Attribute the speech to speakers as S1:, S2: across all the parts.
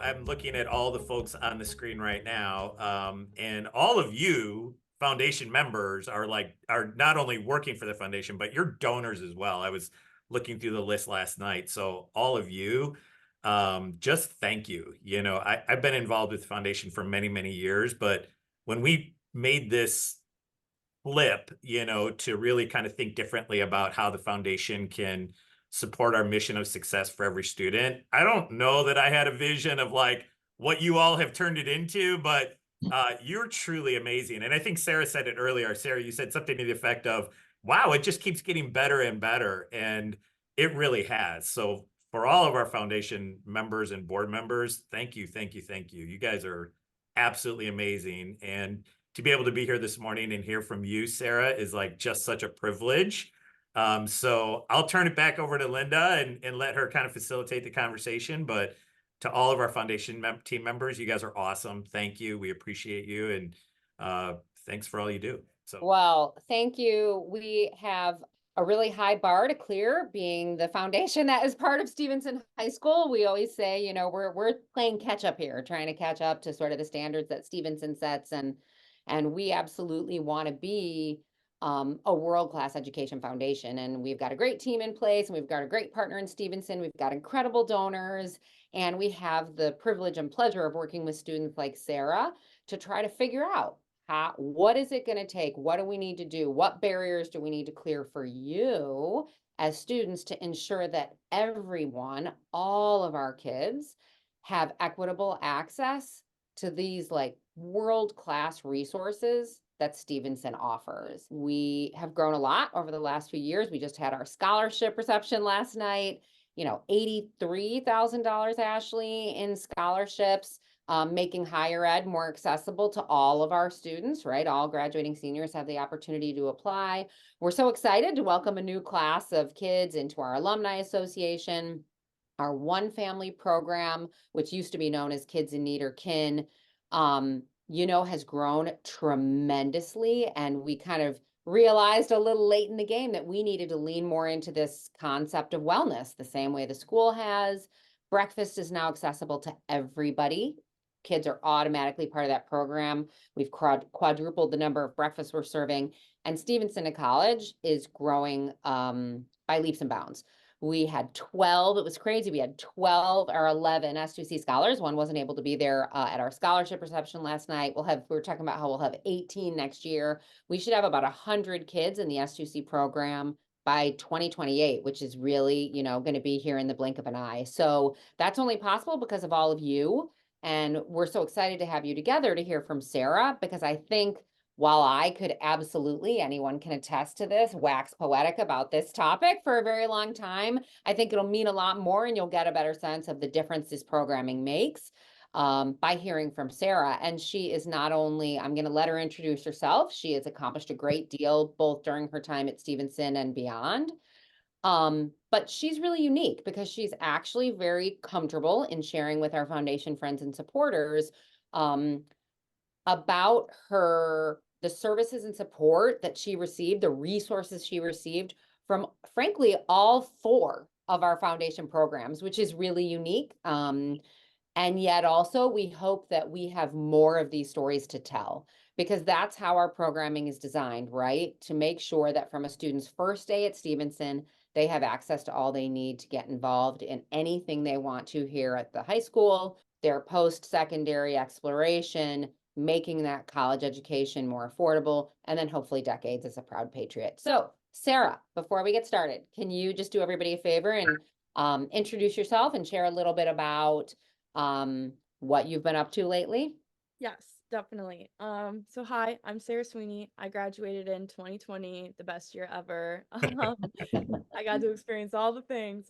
S1: I'm looking at all the folks on the screen right now, and all of you foundation members are not only working for the foundation, but you're donors as well. I was looking through the list last night, so all of you, just thank you. I've been involved with the foundation for many, many years, but when we made this flip, to really kind of think differently about how the foundation can support our mission of success for every student. I don't know that I had a vision of like what you all have turned it into, but you're truly amazing. And I think Sarah said it earlier. Sarah, you said something to the effect of, wow, it just keeps getting better and better. And it really has. So for all of our foundation members and board members, thank you, thank you, thank you. You guys are absolutely amazing. And to be able to be here this morning and hear from you, Sarah, is like just such a privilege. So I'll turn it back over to Linda and let her kind of facilitate the conversation. But to all of our foundation team members, you guys are awesome. Thank you. We appreciate you. And thanks for all you do. So,
S2: Well, thank you. We have a really high bar to clear being the foundation that is part of Stevenson High School. We always say, we're playing catch up here, trying to catch up to sort of the standards that Stevenson sets, and we absolutely want to be a world-class education foundation. And we've got a great team in place, and we've got a great partner in Stevenson. We've got incredible donors, and we have the privilege and pleasure of working with students like Sarah to try to figure out what is it going to take? What do we need to do? What barriers do we need to clear for you as students to ensure that everyone, all of our kids, have equitable access to these like world-class resources that Stevenson offers? We have grown a lot over the last few years. We just had our scholarship reception last night. $83,000, Ashley, in scholarships, making higher ed more accessible to all of our students, right? All graduating seniors have the opportunity to apply. We're so excited to welcome a new class of kids into our Alumni Association. Our One Family program, which used to be known as Kids in Need or KIN, has grown tremendously. And we kind of realized a little late in the game that we needed to lean more into this concept of wellness, the same way the school has. Breakfast is now accessible to everybody. Kids are automatically part of that program. We've quadrupled the number of breakfasts we're serving, and Stevenson College is growing by leaps and bounds. We had 12, it was crazy. We had 12 or 11 S2C scholars. One wasn't able to be there at our scholarship reception last night. We were talking about how we'll have 18 next year. We should have about 100 kids in the S2C program by 2028, which is really, going to be here in the blink of an eye. So that's only possible because of all of you. And we're so excited to have you together to hear from Sarah, because I think while I could absolutely, anyone can attest to this, wax poetic about this topic for a very long time, I think it'll mean a lot more, and you'll get a better sense of the difference this programming makes by hearing from Sarah. And she is not only, I'm going to let her introduce herself, she has accomplished a great deal both during her time at Stevenson and beyond. But she's really unique because she's actually very comfortable in sharing with our foundation friends and supporters about the services and support that she received, the resources she received from, frankly, all four of our foundation programs, which is really unique. And yet also we hope that we have more of these stories to tell, because that's how our programming is designed, right? To make sure that from a student's first day at Stevenson, they have access to all they need to get involved in anything they want to here at the high school, their post-secondary exploration, making that college education more affordable, and then hopefully decades as a proud patriot. So, Sarah, before we get started, can you just do everybody a favor and introduce yourself and share a little bit about what you've been up to lately?
S3: Yes, definitely. So hi, I'm Sarah Sweeney. I graduated in 2020, the best year ever. I got to experience all the things.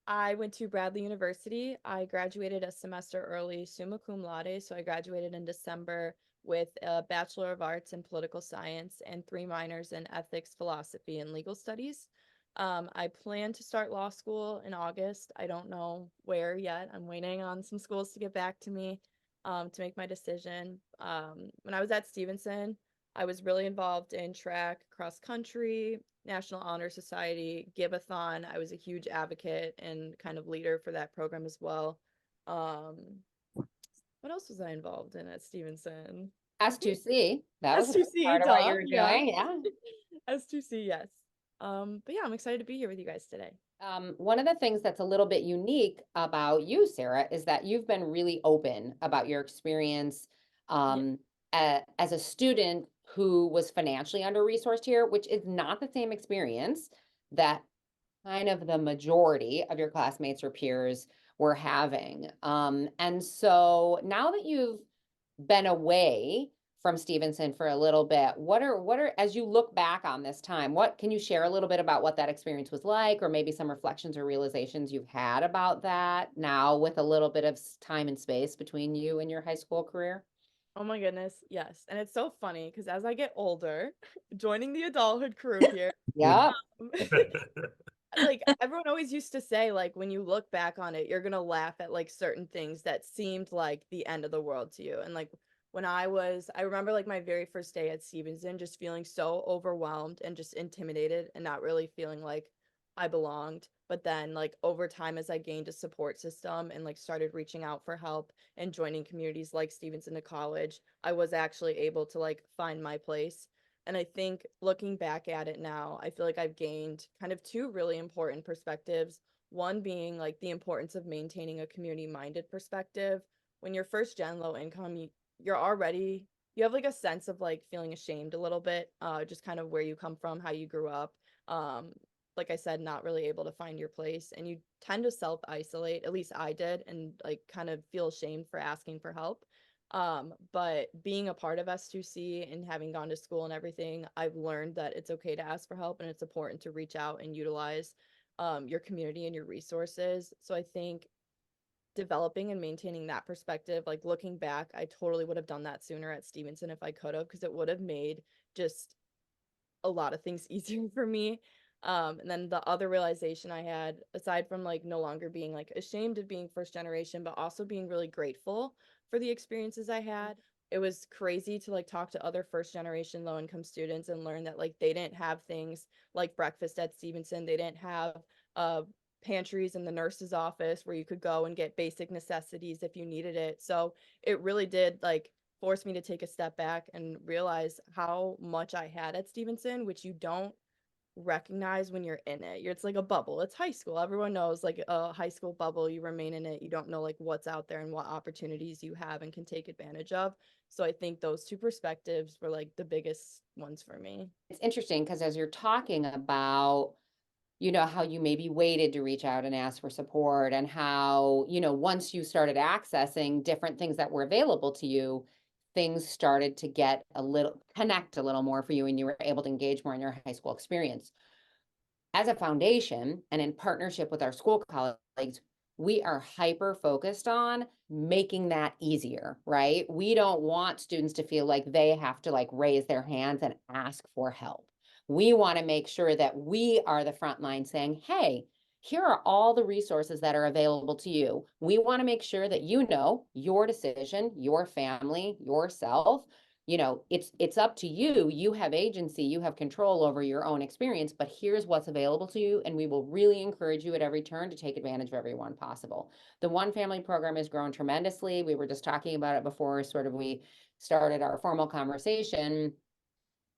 S3: I went to Bradley University. I graduated a semester early, summa cum laude. So I graduated in December with a Bachelor of Arts in Political Science and 3 minors in Ethics, Philosophy, and Legal Studies. I plan to start law school in August. I don't know where yet. I'm waiting on some schools to get back to me to make my decision. When I was at Stevenson, I was really involved in track, cross country, National Honor Society, Give-a-thon. I was a huge advocate and kind of leader for that program as well. What else was I involved in at Stevenson?
S2: S2C, that was a big
S3: S2C,
S2: part of what
S3: duh,
S2: you were
S3: yeah.
S2: doing, yeah.
S3: S2C, yes. But yeah, I'm excited to be here with you guys today.
S2: One of the things that's a little bit unique about you, Sarah, is that you've been really open about your experience as a student who was financially under-resourced here, which is not the same experience that kind of the majority of your classmates or peers were having. And so now that you've been away from Stevenson for a little bit, what are, as you look back on this time, what can you share a little bit about what that experience was like, or maybe some reflections or realizations you've had about that now with a little bit of time and space between you and your high school career?
S3: Oh my goodness, yes. And it's so funny because as I get older, joining the adulthood crew here,
S2: Yeah.
S3: like everyone always used to say, like, when you look back on it, you're gonna laugh at like certain things that seemed like the end of the world to you. And like when I remember like my very first day at Stevenson, just feeling so overwhelmed and just intimidated and not really feeling like I belonged. But then like over time, as I gained a support system and like started reaching out for help and joining communities like Stevenson to college, I was actually able to like find my place. And I think looking back at it now, I feel like I've gained kind of two really important perspectives. One being like the importance of maintaining a community-minded perspective. When you're first gen low income, you have like a sense of like feeling ashamed a little bit, just kind of where you come from, how you grew up. Um, like I said, not really able to find your place, and you tend to self-isolate, at least I did, and like kind of feel ashamed for asking for help. But being a part of S2C and having gone to school and everything, I've learned that it's okay to ask for help and it's important to reach out and utilize your community and your resources. So I think developing and maintaining that perspective, like looking back, I totally would have done that sooner at Stevenson if I could have, because it would have made just a lot of things easier for me. And then the other realization I had, aside from like no longer being like ashamed of being first generation, but also being really grateful for the experiences I had. It was crazy to like talk to other first generation low income students and learn that like they didn't have things like breakfast at Stevenson. They didn't have pantries in the nurse's office where you could go and get basic necessities if you needed it. So it really did like forced me to take a step back and realize how much I had at Stevenson, which you don't recognize when you're in it. It's like a bubble. It's high school. Everyone knows like a high school bubble. You remain in it. You don't know like what's out there and what opportunities you have and can take advantage of. So I think those two perspectives were like the biggest ones for me.
S2: It's interesting because as you're talking about, how you maybe waited to reach out and ask for support, and how, once you started accessing different things that were available to you, things started to connect a little more for you, and you were able to engage more in your high school experience. As a foundation and in partnership with our school colleagues, we are hyper focused on making that easier, right? We don't want students to feel like they have to like raise their hands and ask for help. We want to make sure that we are the front line saying, hey, here are all the resources that are available to you. We want to make sure that you know your decision, your family, yourself. It's up to you. You have agency, you have control over your own experience, but here's what's available to you. And we will really encourage you at every turn to take advantage of everyone possible. The One Family program has grown tremendously. We were just talking about it before we started our formal conversation.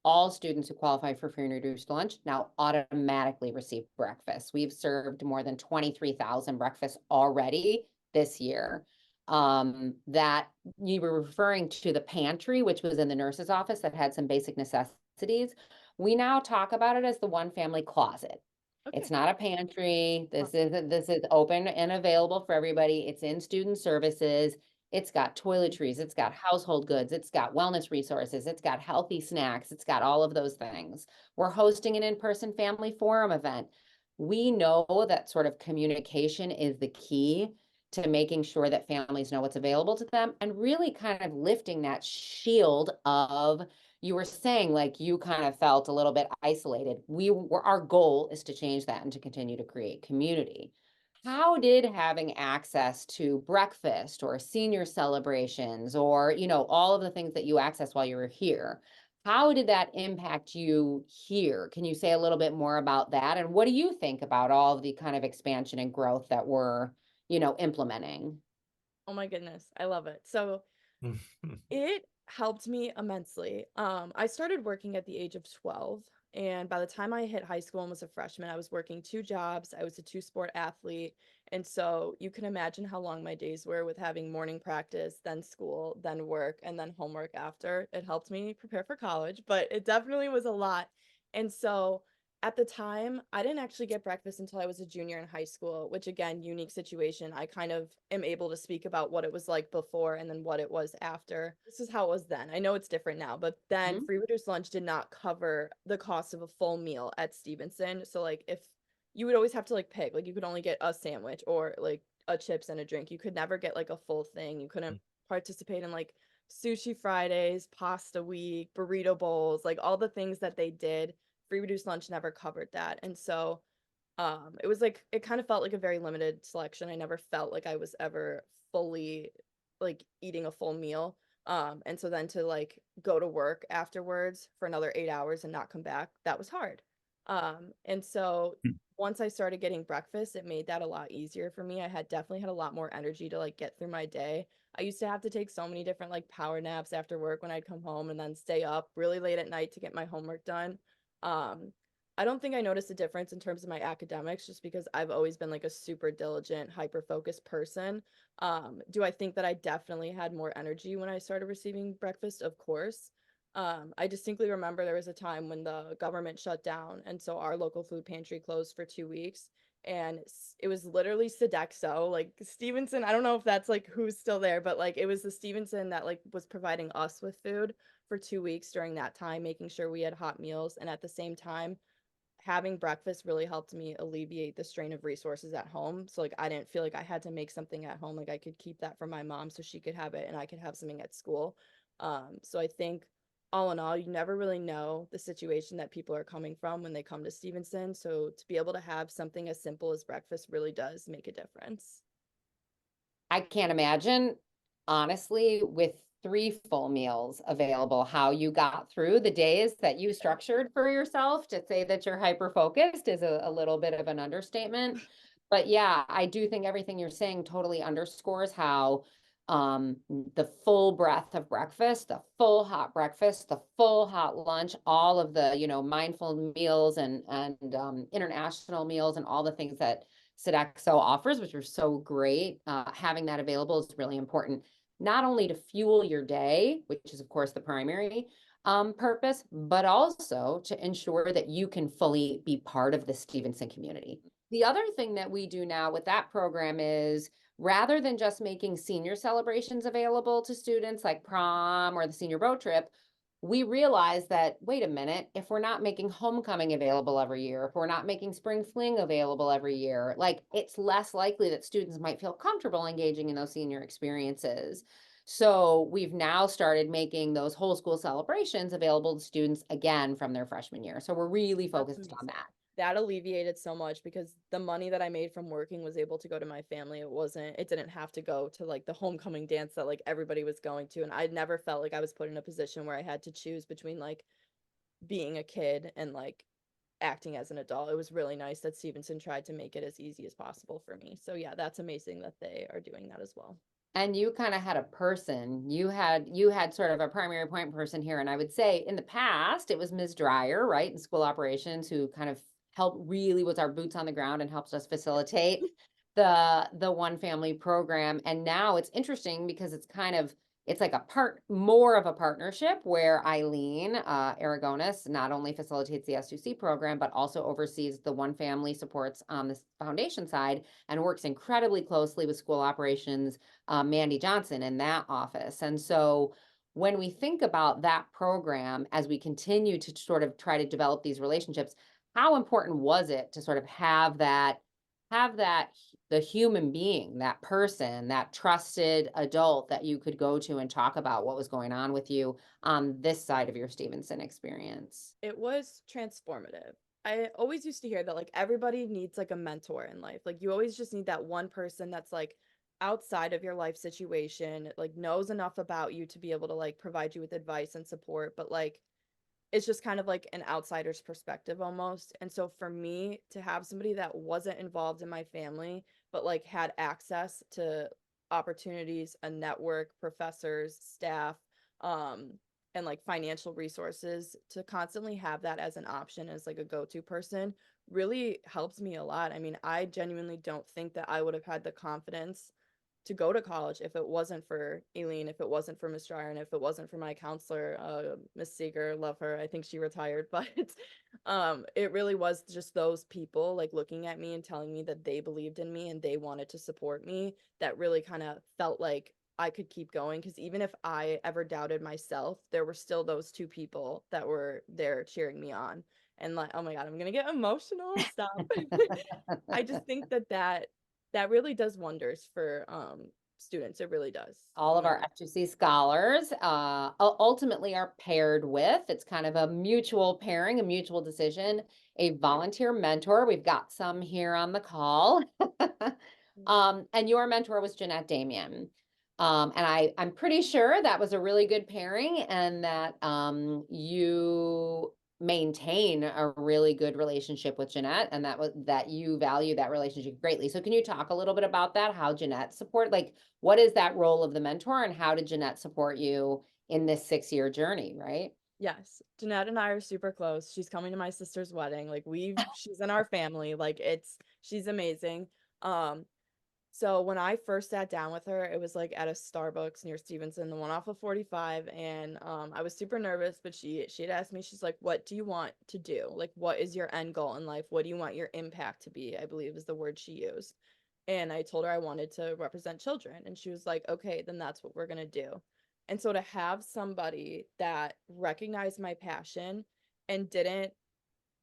S2: All students who qualify for free and reduced lunch now automatically receive breakfast. We've served more than 23,000 breakfasts already this year. That you were referring to the pantry, which was in the nurse's office that had some basic necessities. We now talk about it as the One Family closet.
S3: Okay.
S2: It's not a pantry. This is open and available for everybody. It's in student services. It's got toiletries, it's got household goods, it's got wellness resources, it's got healthy snacks, it's got all of those things. We're hosting an in-person family forum event. We know that sort of communication is the key to making sure that families know what's available to them, and really kind of lifting that shield of, you were saying like you kind of felt a little bit isolated. Our goal is to change that and to continue to create community. How did having access to breakfast or senior celebrations or, all of the things that you access while you were here, How did that impact you here? Can you say a little bit more about that? And what do you think about all of the kind of expansion and growth that we're, implementing?
S3: Oh my goodness, I love it. So it helped me immensely. I started working at the age of 12, and by the time I hit high school and was a freshman, I was working two jobs. I was a two-sport athlete, and so you can imagine how long my days were with having morning practice, then school, then work, and then homework after. It helped me prepare for college, but it definitely was a lot. And so at the time, I didn't actually get breakfast until I was a junior in high school, which again, unique situation. I kind of am able to speak about what it was like before and then what it was after. This is how it was then. I know it's different now, but then
S2: Mhm.
S3: free reduced lunch did not cover the cost of a full meal at Stevenson. So like if you would always have to like pick, like you could only get a sandwich or like a chips and a drink. You could never get like a full thing. You couldn't participate in like sushi Fridays, pasta week, burrito bowls, like all the things that they did. Free reduced lunch never covered that. And so it was like it kind of felt like a very limited selection. I never felt like I was ever fully like eating a full meal. And so then to like go to work afterwards for another 8 hours and not come back, that was hard. And so once I started getting breakfast, it made that a lot easier for me. I had definitely had a lot more energy to like get through my day. I used to have to take so many different like power naps after work when I'd come home and then stay up really late at night to get my homework done. Um, I don't think I noticed a difference in terms of my academics just because I've always been like a super diligent, hyper-focused person. Do I think that I definitely had more energy when I started receiving breakfast? Of course. I distinctly remember there was a time when the government shut down, and so our local food pantry closed for 2 weeks. And it was literally Sodexo, like Stevenson. I don't know if that's like who's still there, but like it was the Stevenson that like was providing us with food for 2 weeks during that time, making sure we had hot meals. And at the same time, having breakfast really helped me alleviate the strain of resources at home. So like I didn't feel like I had to make something at home. Like I could keep that for my mom so she could have it and I could have something at school. So I think all in all, you never really know the situation that people are coming from when they come to Stevenson. So to be able to have something as simple as breakfast really does make a difference.
S2: I can't imagine, honestly, with 3 full meals available, how you got through the days that you structured for yourself. To say that you're hyper focused is a little bit of an understatement. But yeah, I do think everything you're saying totally underscores how the full breadth of breakfast, the full hot breakfast, the full hot lunch, all of the, mindful meals and international meals and all the things that Sodexo offers, which are so great. Having that available is really important, not only to fuel your day, which is of course the primary purpose, but also to ensure that you can fully be part of the Stevenson community. The other thing that we do now with that program is, rather than just making senior celebrations available to students like prom or the senior road trip, we realized that, wait a minute, if we're not making homecoming available every year, if we're not making spring fling available every year, like it's less likely that students might feel comfortable engaging in those senior experiences. So we've now started making those whole school celebrations available to students again from their freshman year. So we're really
S3: That's
S2: focused on
S3: amazing.
S2: that.
S3: That alleviated so much because the money that I made from working was able to go to my family. It didn't have to go to like the homecoming dance that like everybody was going to. And I never felt like I was put in a position where I had to choose between like being a kid and like acting as an adult. It was really nice that Stevenson tried to make it as easy as possible for me. So yeah, that's amazing that they are doing that as well.
S2: And you kind of had a person, you had sort of a primary point person here. And I would say in the past, it was Ms. Dreyer, right, in school operations, who kind of helped, really was our boots on the ground and helps us facilitate the one family program. And now it's interesting because it's like more of a partnership where Eileen Aragonis not only facilitates the S2C program, but also oversees the one family supports on the foundation side and works incredibly closely with school operations, Mandy Johnson in that office. And so when we think about that program, as we continue to sort of try to develop these relationships, how important was it to sort of have that the human being, that person, that trusted adult that you could go to and talk about what was going on with you on this side of your Stevenson experience?
S3: It was transformative. I always used to hear that like everybody needs like a mentor in life. Like you always just need that one person that's like outside of your life situation, like knows enough about you to be able to like provide you with advice and support, but like it's just kind of like an outsider's perspective almost. And so for me to have somebody that wasn't involved in my family, but like had access to opportunities, a network, professors, staff, um, and like financial resources, to constantly have that as an option, as like a go-to person, really helps me a lot. I mean, I genuinely don't think that I would have had the confidence to go to college if it wasn't for Aileen, if it wasn't for Miss Dryer, and if it wasn't for my counselor, Miss Seeger, love her. I think she retired, but it really was just those people like looking at me and telling me that they believed in me and they wanted to support me, that really kind of felt like I could keep going. Because even if I ever doubted myself, there were still those two people that were there cheering me on. And like, oh my God, I'm gonna get emotional. Stop. I just think that really does wonders for students. It really does.
S2: All of our F2C scholars ultimately are paired with, it's kind of a mutual pairing, a mutual decision, a volunteer mentor. We've got some here on the call. And your mentor was Jeanette Damian. And I'm pretty sure that was a really good pairing, and that you maintain a really good relationship with Jeanette, and that you value that relationship greatly. So can you talk a little bit about that? How Jeanette support, like, what is that role of the mentor, and how did Jeanette support you in this 6-year journey, right?
S3: Yes, Jeanette and I are super close. She's coming to my sister's wedding. Like she's in our family. Like she's amazing. So when I first sat down with her, it was like at a Starbucks near Stevenson, the one off of 45. And I was super nervous, but she had asked me, she's like, what do you want to do? Like, what is your end goal in life? What do you want your impact to be? I believe is the word she used. And I told her I wanted to represent children. And she was like, okay, then that's what we're going to do. And so to have somebody that recognized my passion and didn't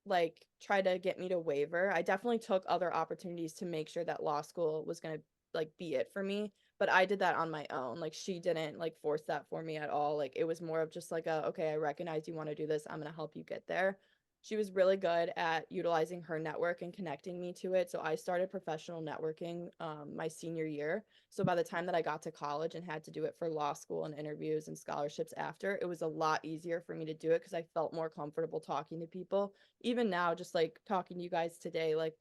S3: like try to get me to waver. I definitely took other opportunities to make sure that law school was going to like be it for me, but I did that on my own. Like she didn't like force that for me at all. Like it was more of just like okay, I recognize you want to do this. I'm going to help you get there. She was really good at utilizing her network and connecting me to it. So I started professional networking my senior year. So by the time that I got to college and had to do it for law school and interviews and scholarships after, it was a lot easier for me to do it because I felt more comfortable talking to people. Even now, just like talking to you guys today, like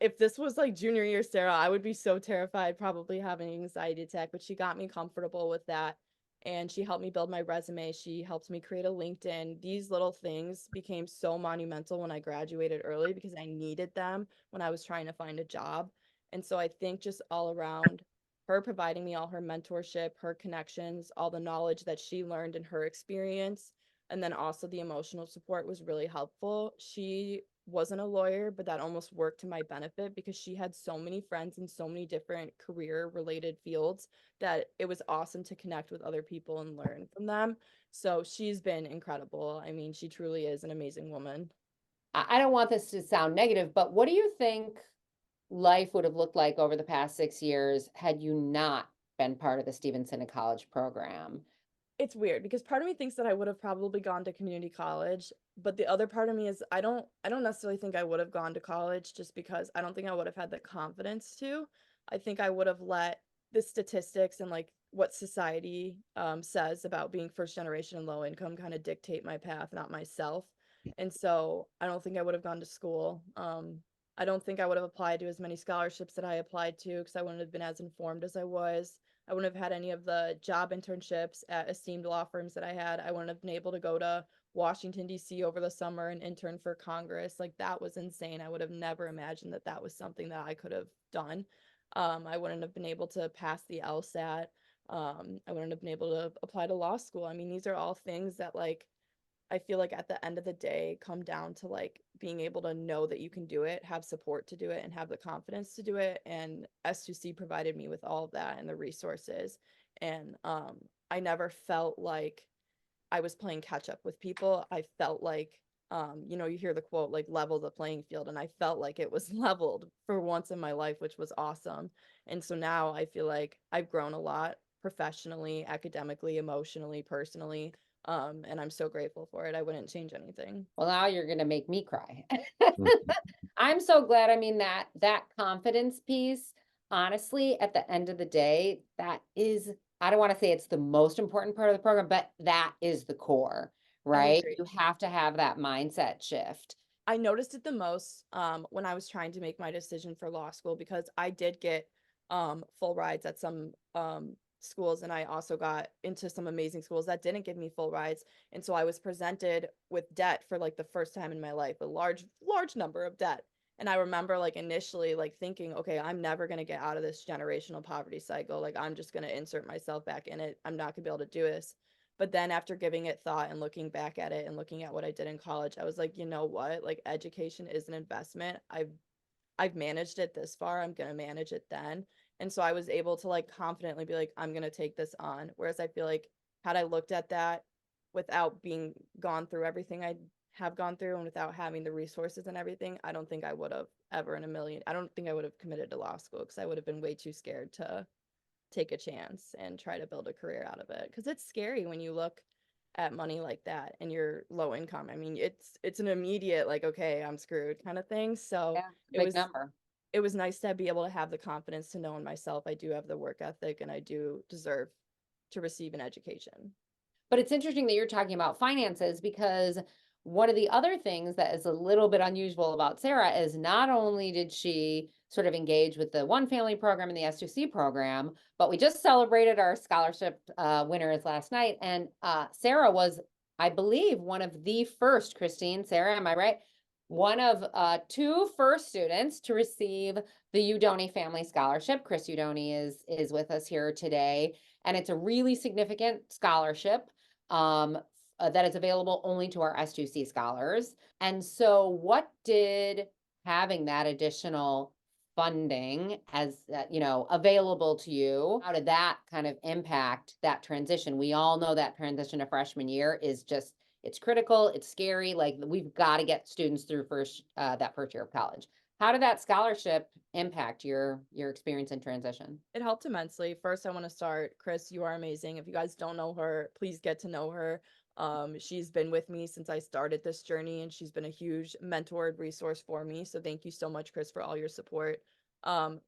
S3: if this was like junior year Sarah, I would be so terrified, probably having an anxiety attack, but she got me comfortable with that. And she helped me build my resume. She helped me create a LinkedIn. These little things became so monumental when I graduated early because I needed them when I was trying to find a job. And so I think just all around, her providing me all her mentorship, her connections, all the knowledge that she learned in her experience, and then also the emotional support was really helpful. She wasn't a lawyer, but that almost worked to my benefit because she had so many friends in so many different career related fields that it was awesome to connect with other people and learn from them. So she's been incredible. I mean, she truly is an amazing woman.
S2: I don't want this to sound negative, but what do you think life would have looked like over the past 6 years had you not been part of the Stevenson College program?
S3: It's weird because part of me thinks that I would have probably gone to community college, but the other part of me is I don't necessarily think I would have gone to college just because I don't think I would have had the confidence to. I think I would have let the statistics and like what society says about being first generation and low income kind of dictate my path, not myself. And so I don't think I would have gone to school. I don't think I would have applied to as many scholarships that I applied to because I wouldn't have been as informed as I was. I wouldn't have had any of the job internships at esteemed law firms that I had. I wouldn't have been able to go to Washington, D.C. over the summer and intern for Congress. Like that was insane. I would have never imagined that that was something that I could have done. I wouldn't have been able to pass the LSAT. I wouldn't have been able to apply to law school. I mean, these are all things that like I feel like at the end of the day come down to like being able to know that you can do it, have support to do it, and have the confidence to do it. And S2C provided me with all of that and the resources. And I never felt like I was playing catch up with people. I felt like, you hear the quote, like level the playing field. And I felt like it was leveled for once in my life, which was awesome. And so now I feel like I've grown a lot professionally, academically, emotionally, personally. And I'm so grateful for it. I wouldn't change anything.
S2: Well, now you're going to make me cry. I'm so glad. I mean, that confidence piece, honestly, at the end of the day, that is, I don't want to say it's the most important part of the program, but that is the core, right?
S3: agree.
S2: You have to have that mindset shift.
S3: I noticed it the most when I was trying to make my decision for law school, because I did get full rides at some schools, and I also got into some amazing schools that didn't give me full rides. And so I was presented with debt for like the first time in my life, a large number of debt. And I remember like initially like thinking, okay, I'm never going to get out of this generational poverty cycle. Like I'm just going to insert myself back in it. I'm not going to be able to do this. But then after giving it thought and looking back at it and looking at what I did in college, I was like, you know what? Like education is an investment. I've managed it this far. I'm going to manage it then. And so I was able to like confidently be like, I'm going to take this on. Whereas I feel like had I looked at that without being gone through everything I have gone through and without having the resources and everything, I don't think I would have ever in a million. I don't think I would have committed to law school, because I would have been way too scared to take a chance and try to build a career out of it, because it's scary when you look at money like that and you're low income. I mean, it's an immediate like, okay, I'm screwed kind of thing. So
S2: Yeah,
S3: it
S2: big
S3: was
S2: number.
S3: it was nice to be able to have the confidence to know in myself I do have the work ethic and I do deserve to receive an education.
S2: But it's interesting that you're talking about finances, because one of the other things that is a little bit unusual about Sarah is not only did she sort of engage with the One Family program and the S2C program, but we just celebrated our scholarship winners last night. And Sarah was, I believe, one of the first, Christine, Sarah, am I right? One of two first students to receive the Udoni Family Scholarship. Chris Udoni is with us here today, and it's a really significant scholarship that is available only to our S2C scholars. And so what did having that additional funding as available to you, how did that kind of impact that transition? We all know that transition to freshman year is just, it's critical, it's scary. Like we've got to get students through that first year of college. How did that scholarship impact your experience in transition?
S3: It helped immensely. First, I want to start, Chris, you are amazing. If you guys don't know her, please get to know her. She's been with me since I started this journey, and she's been a huge mentored resource for me. So thank you so much, Chris, for all your support.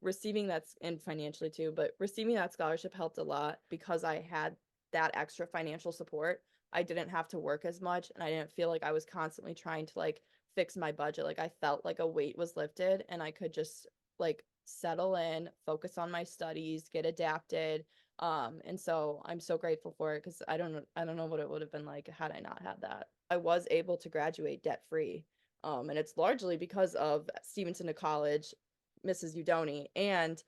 S3: Receiving that, and financially too, but receiving that scholarship helped a lot because I had that extra financial support. I didn't have to work as much, and I didn't feel like I was constantly trying to like fix my budget. Like I felt like a weight was lifted and I could just like settle in, focus on my studies, get adapted. And so I'm so grateful for it, because I don't know what it would have been like had I not had that. I was able to graduate debt free. And it's largely because of Stevenson to College, Mrs. Udoni, and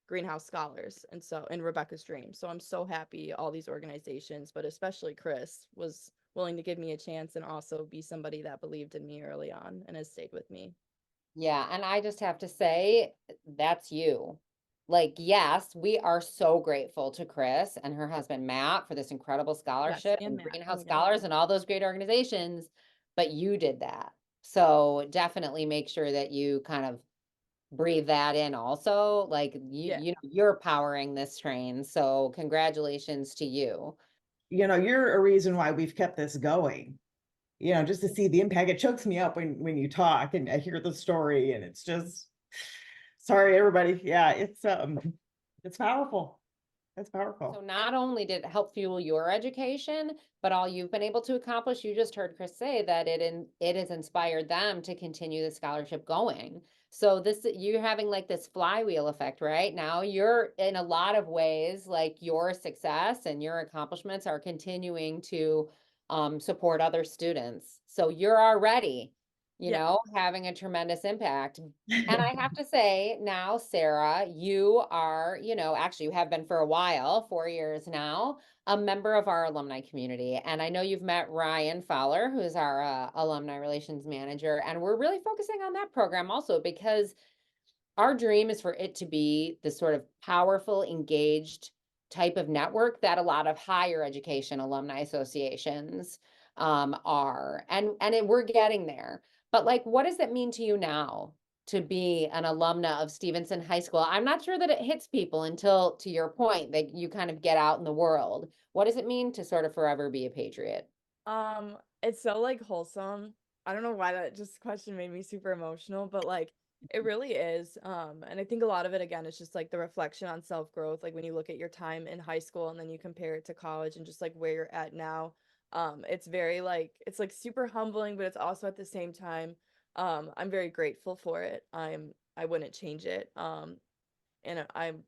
S3: Greenhouse Scholars, and so in Rebecca's Dream. So I'm so happy all these organizations, but especially Chris, was willing to give me a chance and also be somebody that believed in me early on and has stayed with me.
S2: Yeah, and I just have to say, that's you. Like, yes, we are so grateful to Chris and her husband Matt for this incredible scholarship
S3: and
S2: and
S3: Matt. Oh
S2: Greenhouse
S3: my God.
S2: Scholars and all those great organizations, but you did that. So definitely make sure that you kind of breathe that in also. Like
S3: Yeah.
S2: you're powering this train. So congratulations to you.
S4: You're a reason why we've kept this going. Just to see the impact. It chokes me up when you talk and I hear the story, and it's just, sorry, everybody. Yeah, it's powerful. It's powerful.
S2: So not only did it help fuel your education, but all you've been able to accomplish, you just heard Chris say that it has inspired them to continue the scholarship going. So you're having like this flywheel effect, right? Now you're in a lot of ways, like your success and your accomplishments are continuing to support other students. So you're already,
S3: Yeah.
S2: having a tremendous impact. And I have to say now, Sarah, you are, actually you have been for a while, 4 years now, a member of our alumni community. And I know you've met Ryan Fowler, who's our alumni relations manager. And we're really focusing on that program also because our dream is for it to be the sort of powerful, engaged type of network that a lot of higher education alumni associations are. We're getting there. But like, what does it mean to you now to be an alumna of Stevenson High School? I'm not sure that it hits people until, to your point, that you kind of get out in the world. What does it mean to sort of forever be a Patriot?
S3: It's so like wholesome. I don't know why that just question made me super emotional, but like it really is. And I think a lot of it again is just like the reflection on self-growth. Like when you look at your time in high school and then you compare it to college and just like where you're at now. It's very like, it's like super humbling, but it's also at the same time, I'm very grateful for it. I wouldn't change it. And I'm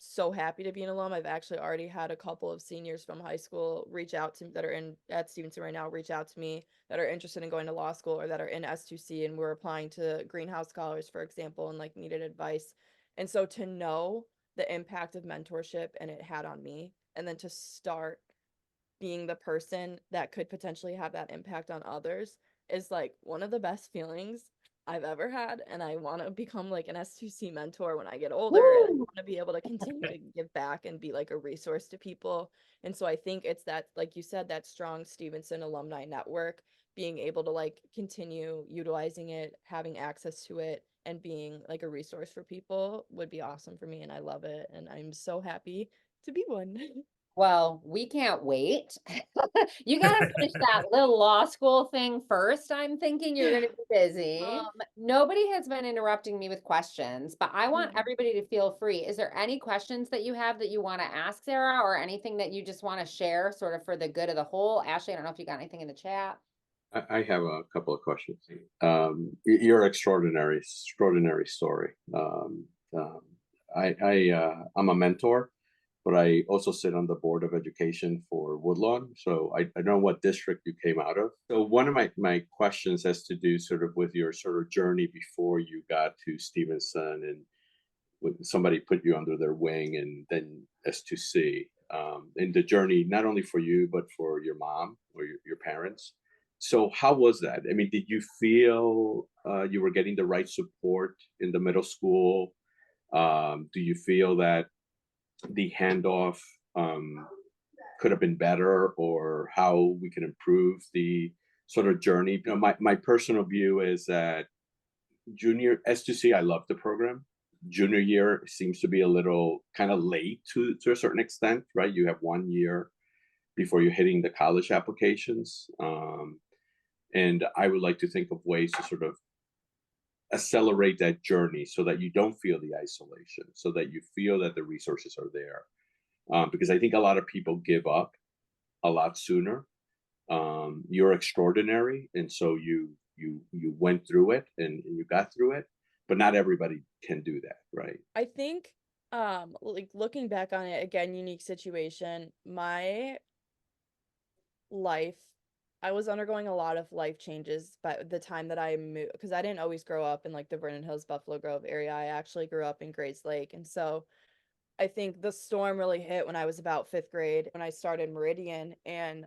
S3: so happy to be an alum. I've actually already had a couple of seniors from high school reach out to me that are in at Stevenson right now, reach out to me that are interested in going to law school or that are in S2C and we're applying to greenhouse scholars, for example, and like needed advice. And so to know the impact of mentorship and it had on me, and then to start being the person that could potentially have that impact on others is like one of the best feelings I've ever had. And I want to become like an S2C mentor when I get older. And I want to be able to continue to give back and be like a resource to people. And so I think it's that, like you said, that strong Stevenson alumni network, being able to like continue utilizing it, having access to it, and being like a resource for people would be awesome for me. And I love it. And I'm so happy to be one.
S2: Well, we can't wait. You gotta finish that little law school thing first. I'm thinking you're gonna be busy. Nobody has been interrupting me with questions, but I want everybody to feel free. Is there any questions that you have that you want to ask Sarah, or anything that you just want to share sort of for the good of the whole? Ashley, I don't know if you got anything in the chat.
S5: I have a couple of questions. Your extraordinary story. I'm a mentor, but I also sit on the board of education for Woodlawn. So I know what district you came out of. So one of my questions has to do sort of with your sort of journey before you got to Stevenson, and when somebody put you under their wing and then S2C, and the journey, not only for you, but for your mom or your parents. So how was that? I mean, did you feel you were getting the right support in the middle school? Do you feel that the handoff could have been better, or how we can improve the sort of journey? You know, my personal view is that junior S2C, I love the program. Junior year seems to be a little kind of late to a certain extent, right? You have 1 year before you're hitting the college applications. And I would like to think of ways to sort of accelerate that journey so that you don't feel the isolation, so that you feel that the resources are there. Because I think a lot of people give up a lot sooner. You're extraordinary, and so you went through it and you got through it, but not everybody can do that, right?
S3: I think like looking back on it, again, unique situation. My life, I was undergoing a lot of life changes by the time that I moved, because I didn't always grow up in like the Vernon Hills, Buffalo Grove area. I actually grew up in Grays Lake. And so I think the storm really hit when I was about 5th grade, when I started Meridian, and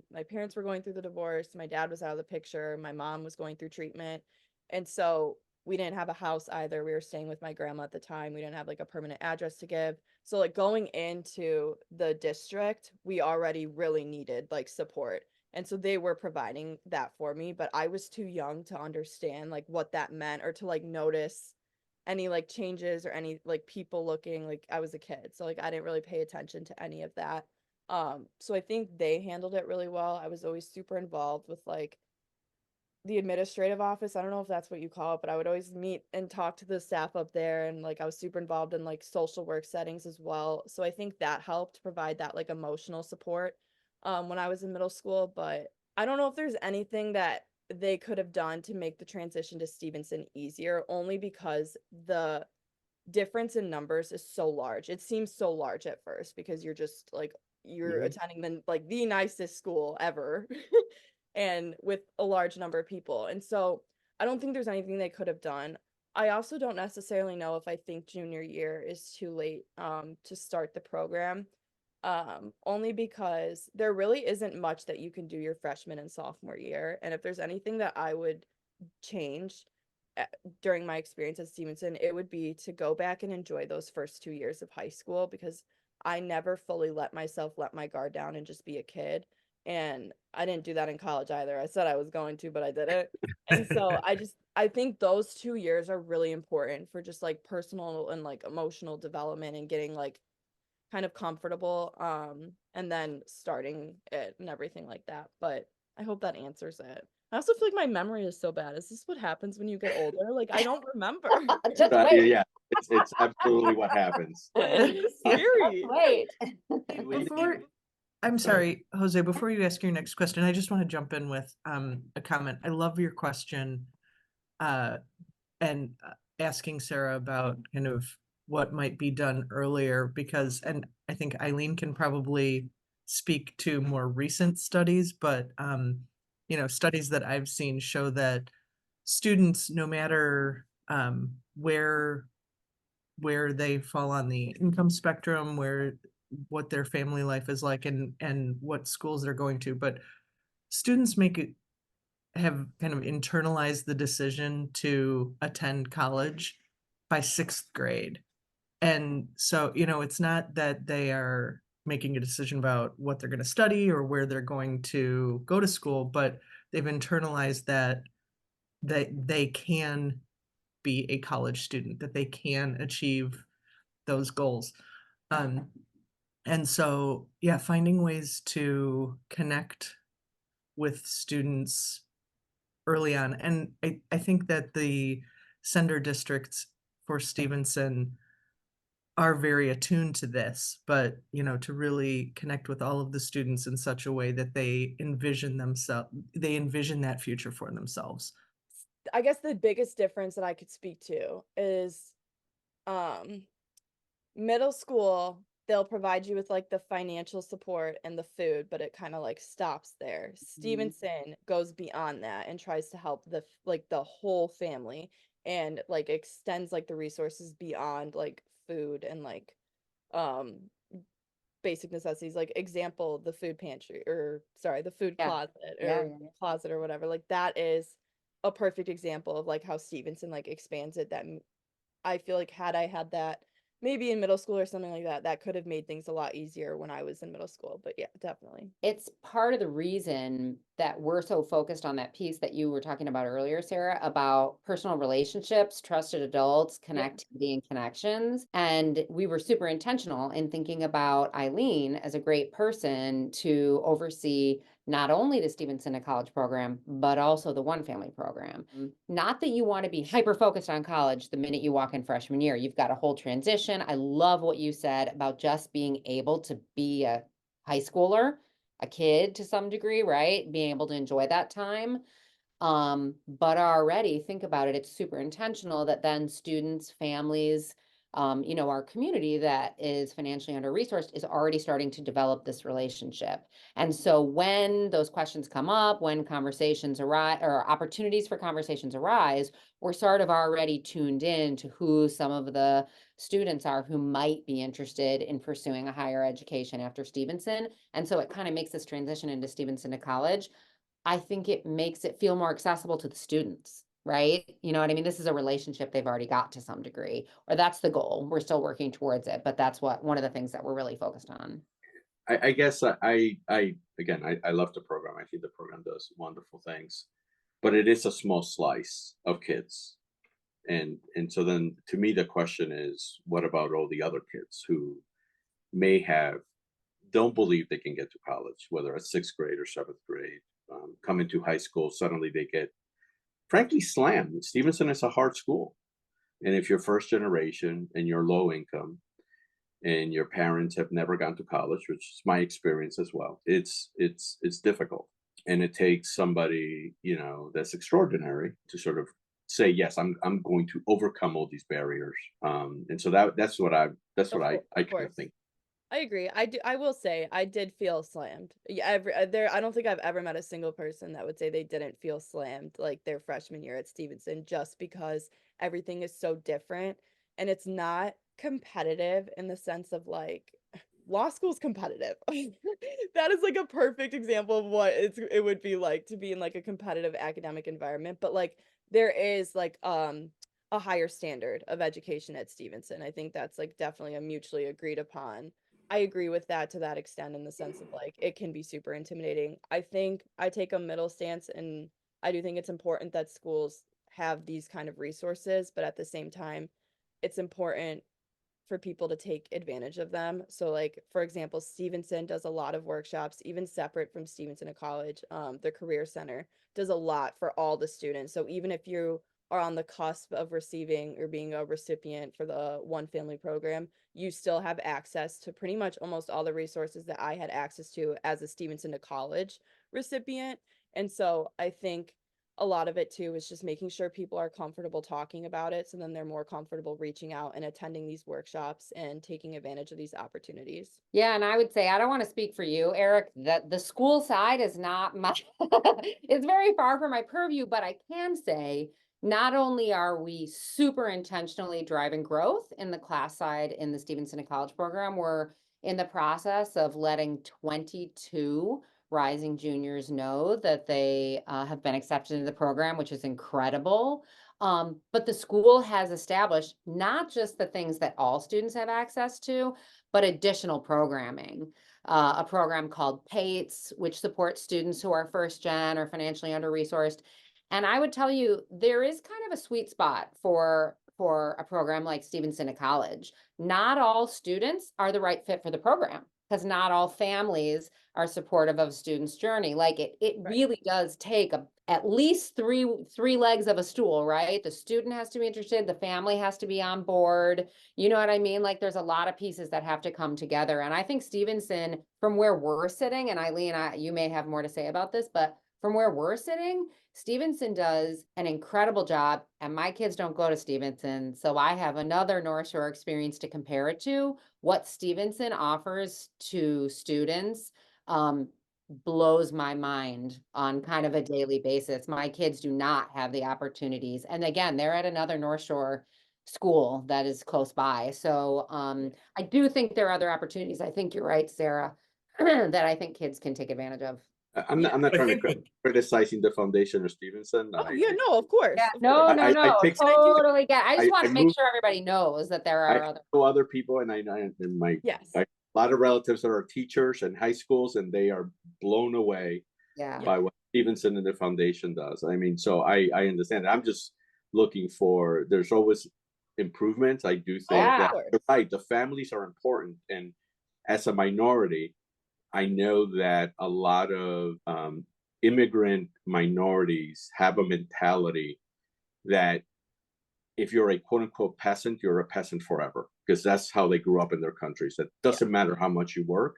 S3: my parents were going through the divorce. My dad was out of the picture. My mom was going through treatment. And so we didn't have a house either. We were staying with my grandma at the time. We didn't have like a permanent address to give. So like going into the district, we already really needed like support. And so they were providing that for me, but I was too young to understand like what that meant, or to like notice any like changes or any like people looking. Like I was a kid, so like I didn't really pay attention to any of that. So I think they handled it really well. I was always super involved with like the administrative office. I don't know if that's what you call it, but I would always meet and talk to the staff up there, and like I was super involved in like social work settings as well. So I think that helped provide that like emotional support when I was in middle school. But I don't know if there's anything that they could have done to make the transition to Stevenson easier, only because the difference in numbers is so large. It seems so large at first because you're just like you're attending the nicest school ever and with a large number of people. And so I don't think there's anything they could have done. I also don't necessarily know if I think junior year is too late to start the program. Only because there really isn't much that you can do your freshman and sophomore year. And if there's anything that I would change during my experience at Stevenson, it would be to go back and enjoy those first 2 years of high school, because I never fully let my guard down and just be a kid. And I didn't do that in college either. I said I was going to, but I didn't. And so I think those 2 years are really important for just like personal and like emotional development and getting like kind of comfortable, and then starting it and everything like that. But I hope that answers it. I also feel like my memory is so bad. Is this what happens when you get older? Like I don't remember.
S2: Just wait.
S5: Yeah, it's absolutely what happens.
S3: Scary.
S2: Wait.
S6: I'm sorry, Jose, before you ask your next question, I just want to jump in with a comment. I love your question and asking Sarah about kind of what might be done earlier because, and I think Eileen can probably speak to more recent studies, but studies that I've seen show that students, no matter where they fall on the income spectrum, what their family life is like and what schools they're going to, but students have kind of internalized the decision to attend college by 6th grade. And so, it's not that they are making a decision about what they're going to study or where they're going to go to school, but they've internalized that they can be a college student, that they can achieve those goals. And so, yeah, finding ways to connect with students early on. And I think that the sender districts for Stevenson are very attuned to this, but to really connect with all of the students in such a way that they envision that future for themselves.
S3: I guess the biggest difference that I could speak to is middle school, they'll provide you with like the financial support and the food, but it kind of like stops there. Stevenson goes beyond that and tries to help the whole family and like extends like the resources beyond like food and like basic necessities, like example, the food pantry, or sorry, the food
S2: Yeah.
S3: closet
S2: Yeah,
S3: or
S2: yeah.
S3: closet or whatever. Like that is a perfect example of like how Stevenson like expands it. That I feel like had I had that maybe in middle school or something like that, that could have made things a lot easier when I was in middle school. But yeah, definitely.
S2: It's part of the reason that we're so focused on that piece that you were talking about earlier, Sarah, about personal relationships, trusted adults, connectivity, and connections. And we were super intentional in thinking about Eileen as a great person to oversee not only the Stevenson College program, but also the One Family program. Not that you want to be hyper focused on college the minute you walk in freshman year. You've got a whole transition. I love what you said about just being able to be a high schooler, a kid to some degree, right? Being able to enjoy that time. But already think about it, it's super intentional that then students, families, our community that is financially under-resourced is already starting to develop this relationship. And so when those questions come up, when conversations arise or opportunities for conversations arise, we're sort of already tuned in to who some of the students are who might be interested in pursuing a higher education after Stevenson. And so it kind of makes this transition into Stevenson to college. I think it makes it feel more accessible to the students, right? You know what I mean? This is a relationship they've already got to some degree, or that's the goal. We're still working towards it, but that's one of the things that we're really focused on.
S5: I guess I love the program. I think the program does wonderful things, but it is a small slice of kids. And so then to me, the question is, what about all the other kids who don't believe they can get to college, whether it's 6th grade or 7th grade, come into high school, suddenly they get frankly slammed. Stevenson is a hard school. And if you're first generation and you're low income and your parents have never gone to college, which is my experience as well, it's difficult. And it takes somebody, that's extraordinary to sort of say, yes, I'm going to overcome all these barriers. And so that's what I kind of think.
S3: I agree. I will say I did feel slammed. Yeah, I don't think I've ever met a single person that would say they didn't feel slammed like their freshman year at Stevenson, just because everything is so different and it's not competitive in the sense of like law school's competitive. That is like a perfect example of what it would be like to be in like a competitive academic environment, but like there is like a higher standard of education at Stevenson. I think that's like definitely a mutually agreed upon. I agree with that to that extent in the sense of like it can be super intimidating. I think I take a middle stance, and I do think it's important that schools have these kind of resources, but at the same time, it's important for people to take advantage of them. So like, for example, Stevenson does a lot of workshops, even separate from Stevenson College. The Career Center does a lot for all the students. So even if you are on the cusp of receiving or being a recipient for the One Family program, you still have access to pretty much almost all the resources that I had access to as a Stevenson to College recipient. And so I think a lot of it too is just making sure people are comfortable talking about it, so then they're more comfortable reaching out and attending these workshops and taking advantage of these opportunities.
S2: Yeah, and I would say, I don't want to speak for you, Eric, that the school side is not my, it's very far from my purview, but I can say, not only are we super intentionally driving growth in the class side in the Stevenson College program, we're in the process of letting 22 rising juniors know that they have been accepted into the program, which is incredible. But the school has established not just the things that all students have access to, but additional programming. A program called PATES, which supports students who are first gen or financially under-resourced. And I would tell you, there is kind of a sweet spot for a program like Stevenson College. Not all students are the right fit for the program, because not all families are supportive of a student's journey. Like it
S3: Right.
S2: really does take at least three legs of a stool, right? The student has to be interested, the family has to be on board. You know what I mean? Like there's a lot of pieces that have to come together. And I think Stevenson, from where we're sitting, and Eileen, you may have more to say about this, but from where we're sitting, Stevenson does an incredible job, and my kids don't go to Stevenson, so I have another North Shore experience to compare it to. What Stevenson offers to students blows my mind on kind of a daily basis. My kids do not have the opportunities, and again, they're at another North Shore school that is close by. So I do think there are other opportunities. I think you're right, Sarah, that I think kids can take advantage of.
S5: I'm not
S1: I
S5: trying to
S1: think
S5: criticizing the foundation or Stevenson.
S3: Oh, yeah, no, of course.
S2: Yeah,
S3: of
S2: no,
S3: course.
S2: no, no,
S5: picked-
S2: totally get. I just
S5: I
S2: want to make
S5: moved-
S2: sure everybody knows that there are
S5: I
S2: other.
S5: know other people, and I and my
S3: Yes.
S5: a lot of relatives that are teachers in high schools, and they are blown away
S2: Yeah.
S5: by what Stevenson and the foundation does. I mean, so I understand. I'm just looking for. There's always improvements. I do think
S2: Yeah.
S5: that
S3: Of course.
S5: you're right. The families are important, and as a minority, I know that a lot of immigrant minorities have a mentality that if you're a quote unquote peasant, you're a peasant forever, because that's how they grew up in their countries. It doesn't matter how much you work.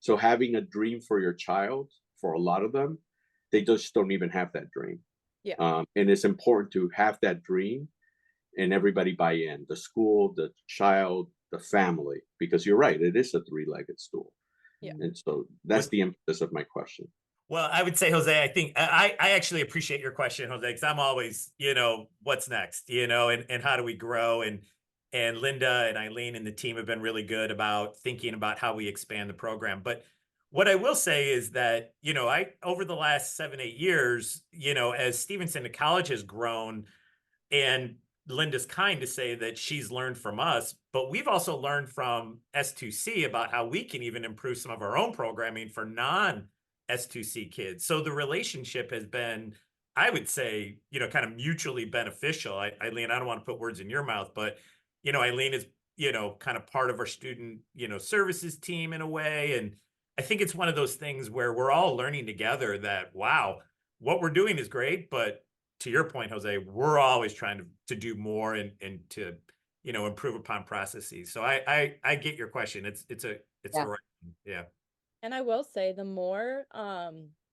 S5: So having a dream for your child, for a lot of them, they just don't even have that dream.
S3: Yeah.
S5: And it's important to have that dream and everybody buy in, the school, the child, the family, because you're right, it is a three-legged stool.
S3: Yeah.
S5: And so that's the emphasis of my question.
S1: Well, I would say, Jose, I think I actually appreciate your question, Jose, because I'm always, what's next, and how do we grow? And Linda and Eileen and the team have been really good about thinking about how we expand the program. But what I will say is that, over the last 7-8 years, as Stevenson College has grown, and Linda's kind to say that she's learned from us, but we've also learned from S2C about how we can even improve some of our own programming for non-S2C kids. So the relationship has been, I would say, kind of mutually beneficial. Eileen, I don't want to put words in your mouth, but, Eileen is, kind of part of our student, services team in a way. And I think it's one of those things where we're all learning together that, wow, what we're doing is great, but to your point, Jose, we're always trying to do more and to, improve upon processes. So I get your question. It's
S2: Yeah.
S1: the right, yeah.
S3: And I will say, the more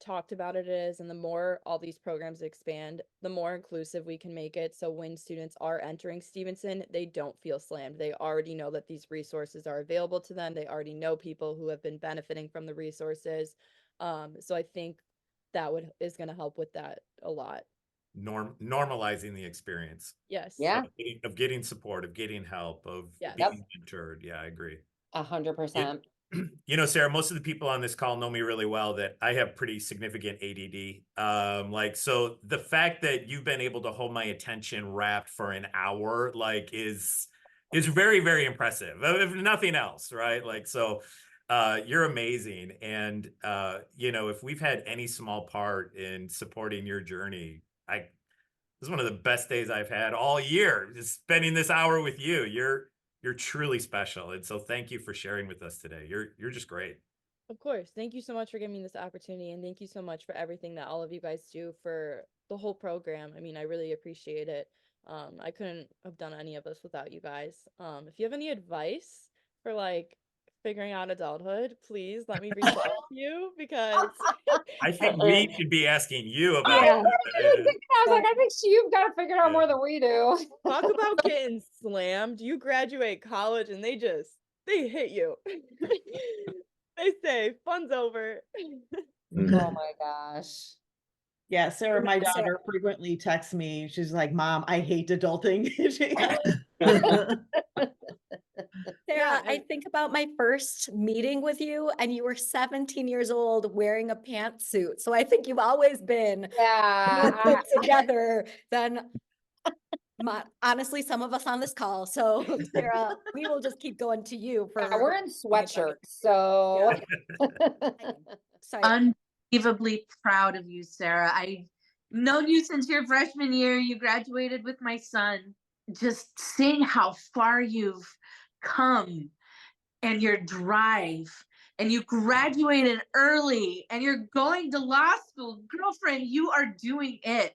S3: talked about it is, and the more all these programs expand, the more inclusive we can make it. So when students are entering Stevenson, they don't feel slammed. They already know that these resources are available to them. They already know people who have been benefiting from the resources. So I think that is going to help with that a lot.
S1: Normalizing the experience.
S3: Yes.
S2: Yeah.
S1: Of getting support, of getting help, of
S3: Yes.
S1: being mentored. Yeah, I agree.
S2: 100%.
S1: Sarah, most of the people on this call know me really well, that I have pretty significant ADD. So the fact that you've been able to hold my attention wrapped for an hour, is very, very impressive, if nothing else, right? You're amazing. And, if we've had any small part in supporting your journey, this is one of the best days I've had all year, just spending this hour with you. You're truly special. And so thank you for sharing with us today. You're just great.
S3: Of course. Thank you so much for giving me this opportunity. And thank you so much for everything that all of you guys do for the whole program. I mean, I really appreciate it. I couldn't have done any of this without you guys. If you have any advice for like figuring out adulthood, please let me reach out to you because
S1: I think we should be asking you about
S2: I
S1: it.
S2: was like, I think you've got to figure it out
S1: Yeah.
S2: more than we do.
S3: talk about getting slammed. You graduate college and they hit you. They say fun's over.
S2: Oh my gosh.
S4: Yeah, Sarah, my
S7: Sarah.
S4: daughter frequently texts me. She's like, "Mom, I hate adulting."
S7: Sarah, I
S3: and-
S7: think about my first meeting with you and you were 17 years old wearing a pantsuit. So I think you've always been more
S2: Yeah.
S7: put together than honestly some of us on this call. So Sarah, we will just keep going to you for.
S2: We're in sweatshirts, so.
S7: Sorry.
S8: Unbelievably proud of you, Sarah. I've known you since your freshman year. You graduated with my son. Just seeing how far you've come and your drive, and you graduated early and you're going to law school. Girlfriend, you are doing it.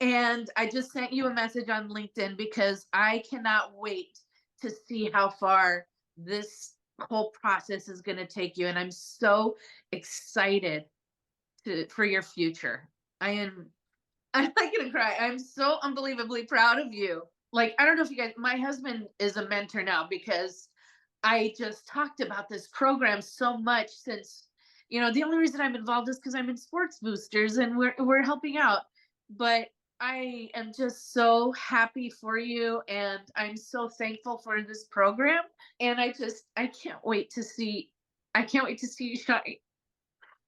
S8: And I just sent you a message on LinkedIn because I cannot wait to see how far this whole process is going to take you. And I'm so excited for your future. I'm not going to cry. I'm so unbelievably proud of you. Like, I don't know if you guys, my husband is a mentor now because I just talked about this program so much since, you know, the only reason I'm involved is because I'm in Sports Boosters and we're helping out. But I am just so happy for you, and I'm so thankful for this program. And I can't wait to see you shine.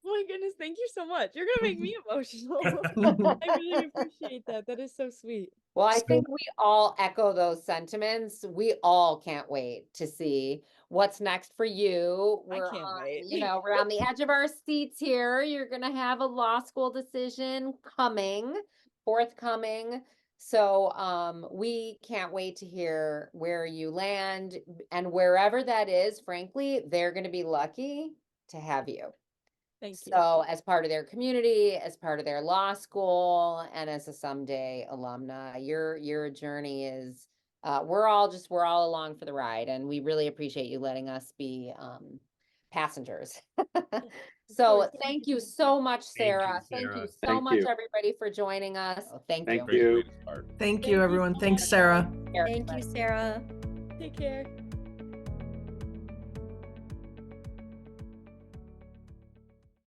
S3: Oh my goodness, thank you so much. You're gonna make me emotional. I really appreciate that. That is so sweet.
S2: Well, I
S1: So-
S2: think we all echo those sentiments. We all can't wait to see what's next for you.
S3: I can't wait.
S2: We're on the edge of our seats here. You're gonna have a law school decision forthcoming. So we can't wait to hear where you land, and wherever that is, frankly, they're gonna be lucky to have you.
S3: Thank you.
S2: So as part of their community, as part of their law school, and as a someday alumna, your journey is, we're all along for the ride, and we really appreciate you letting us be passengers. So
S3: course.
S2: thank you so much,
S1: Thank you,
S2: Sarah. Thank you
S1: Sarah.
S2: so
S5: Thank
S2: much,
S5: you.
S2: everybody, for joining us. Thank you.
S5: Thank you.
S6: Thank you, everyone. Thanks, Sarah.
S7: Thank you, Sarah.
S3: Take care.